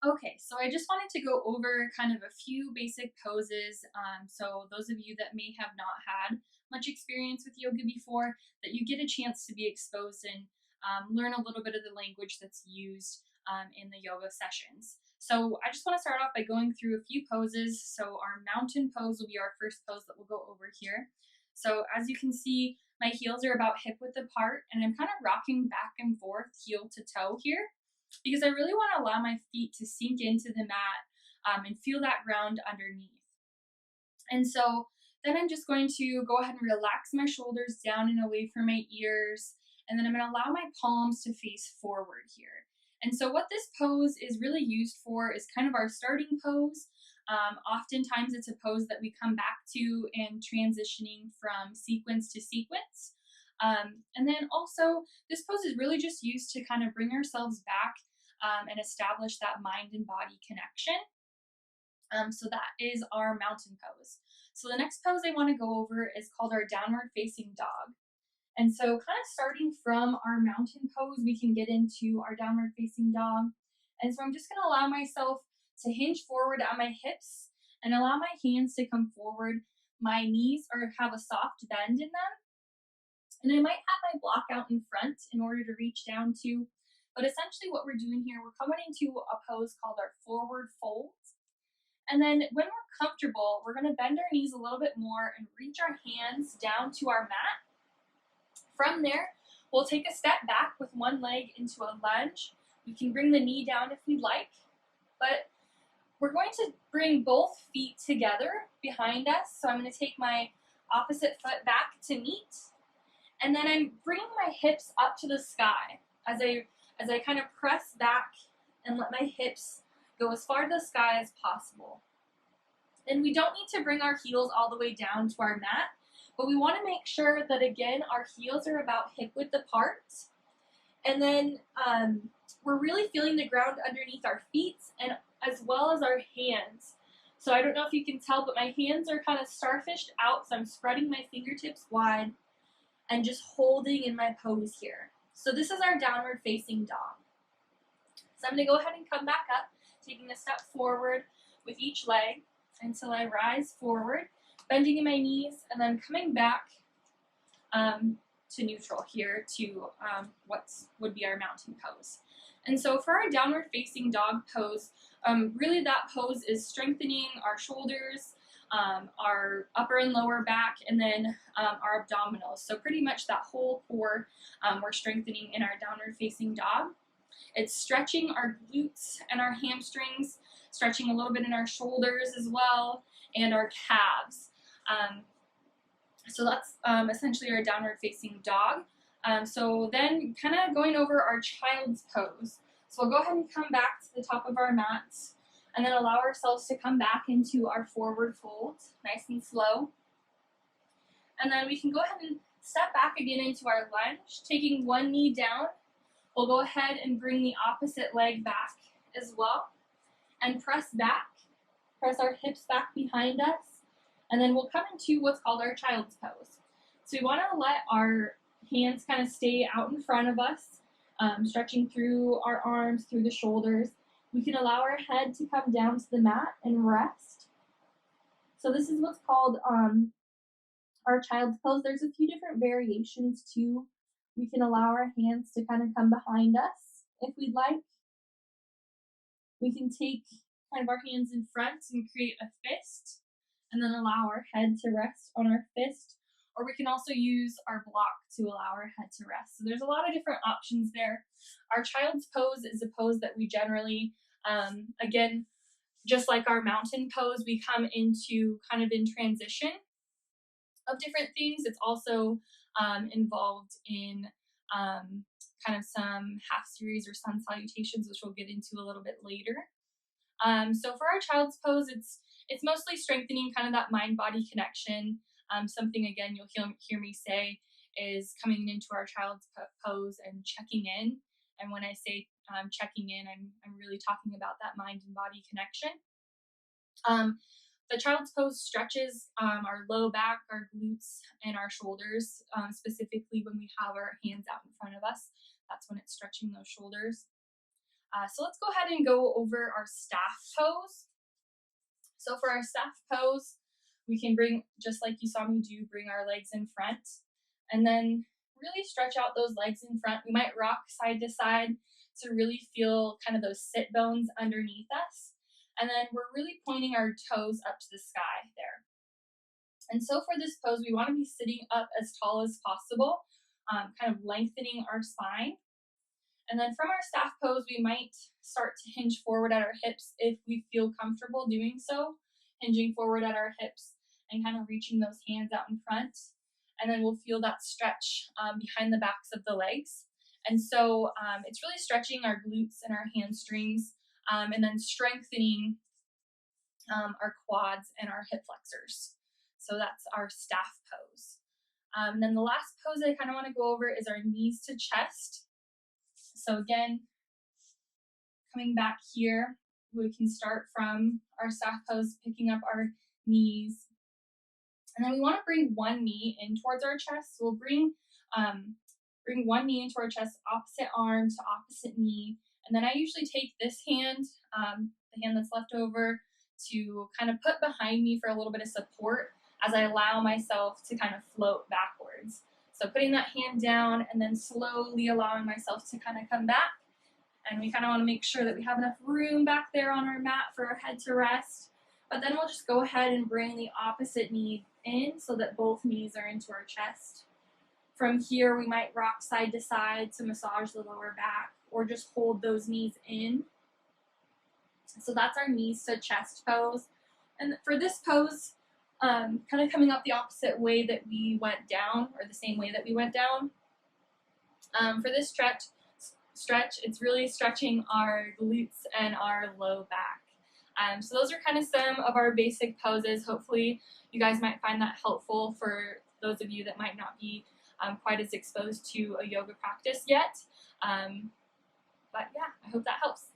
Okay, so I just wanted to go over kind of a few basic poses. So those of you that may have not had much experience with yoga before, that you get a chance to be exposed and learn a little bit of the language that's used in the yoga sessions. So I just want to start off by going through a few poses. So our mountain pose will be our first pose that we'll go over here. So as you can see, my heels are about hip width apart, and I'm kind of rocking back and forth, heel to toe here because I really want to allow my feet to sink into the mat and feel that ground underneath. And so then I'm just going to go ahead and relax my shoulders down and away from my ears. And then I'm going to allow my palms to face forward here. And so, what this pose is really used for is kind of our starting pose. Oftentimes, it's a pose that we come back to in transitioning from sequence to sequence. And then also, this pose is really just used to kind of bring ourselves back and establish that mind and body connection. So that is our mountain pose. So the next pose I want to go over is called our downward facing dog. And so, kind of starting from our mountain pose, we can get into our downward facing dog. And so, I'm just going to allow myself to hinge forward at my hips and allow my hands to come forward. My knees are have a soft bend in them, and I might have my block out in front in order to reach down to. But essentially, what we're doing here, we're coming into a pose called our forward fold. And then when we're comfortable, we're going to bend our knees a little bit more and reach our hands down to our mat. From there, we'll take a step back with one leg into a lunge. We can bring the knee down if we'd like, but we're going to bring both feet together behind us. So I'm going to take my opposite foot back to meet, and then I'm bringing my hips up to the sky as I kind of press back and let my hips go as far to the sky as possible. And we don't need to bring our heels all the way down to our mat, but we want to make sure that, again, our heels are about hip width apart. And then we're really feeling the ground underneath our feet and as well as our hands. So I don't know if you can tell, but my hands are kind of starfished out, so I'm spreading my fingertips wide and just holding in my pose here. So this is our downward facing dog. So I'm going to go ahead and come back up, taking a step forward with each leg until I rise forward, bending in my knees, and then coming back to neutral here to what would be our mountain pose. And so for our downward facing dog pose, really that pose is strengthening our shoulders, our upper and lower back, and then our abdominals. So pretty much that whole core we're strengthening in our downward facing dog. It's stretching our glutes and our hamstrings, stretching a little bit in our shoulders as well, and our calves. So that's essentially our downward facing dog. So then kind of going over our child's pose. So we'll go ahead and come back to the top of our mats and then allow ourselves to come back into our forward fold, nice and slow. And then we can go ahead and step back again into our lunge, taking one knee down. We'll go ahead and bring the opposite leg back as well and press back, press our hips back behind us, and then we'll come into what's called our child's pose. So we want to let our hands kind of stay out in front of us, stretching through our arms, through the shoulders. We can allow our head to come down to the mat and rest. So this is what's called our child's pose. There's a few different variations too. We can allow our hands to kind of come behind us if we'd like. We can take kind of our hands in front and create a fist and then allow our head to rest on our fist. Or we can also use our block to allow our head to rest. So there's a lot of different options there. Our child's pose is a pose that we generally, again, just like our mountain pose, we come into kind of in transition of different things. It's also involved in kind of some half series or sun salutations, which we'll get into a little bit later. So for our child's pose, it's mostly strengthening kind of that mind-body connection. Something, again, you'll hear me say is coming into our child's pose and checking in. And when I say checking in, I'm really talking about that mind and body connection. The child's pose stretches our low back, our glutes, and our shoulders, specifically when we have our hands out in front of us. That's when it's stretching those shoulders. So let's go ahead and go over our staff pose. So for our staff pose, we can bring, just like you saw me do, bring our legs in front and then really stretch out those legs in front. We might rock side to side to really feel kind of those sit bones underneath us. And then we're really pointing our toes up to the sky there. And so for this pose, we want to be sitting up as tall as possible, kind of lengthening our spine. And then from our staff pose, we might start to hinge forward at our hips if we feel comfortable doing so, hinging forward at our hips and kind of reaching those hands out in front. And then we'll feel that stretch behind the backs of the legs. And so it's really stretching our glutes and our hamstrings, and then strengthening our quads and our hip flexors. So that's our staff pose. Then the last pose I kind of want to go over is our knees to chest. So again, coming back here, we can start from our staff pose, picking up our knees. And then we want to bring one knee in towards our chest. So we'll bring one knee into our chest, opposite arm to opposite knee. And then I usually take this hand, the hand that's left over, to kind of put behind me for a little bit of support as I allow myself to kind of float backwards. So putting that hand down and then slowly allowing myself to kind of come back. And we kind of want to make sure that we have enough room back there on our mat for our head to rest. But then we'll just go ahead and bring the opposite knee in so that both knees are into our chest. From here, we might rock side to side to massage the lower back or just hold those knees in. So that's our knees to chest pose. And for this pose, kind of coming up the opposite way that we went down, or the same way that we went down. For this stretch, it's really stretching our glutes and our low back. So those are kind of some of our basic poses. Hopefully you guys might find that helpful for those of you that might not be quite as exposed to a yoga practice yet. But yeah, I hope that helps.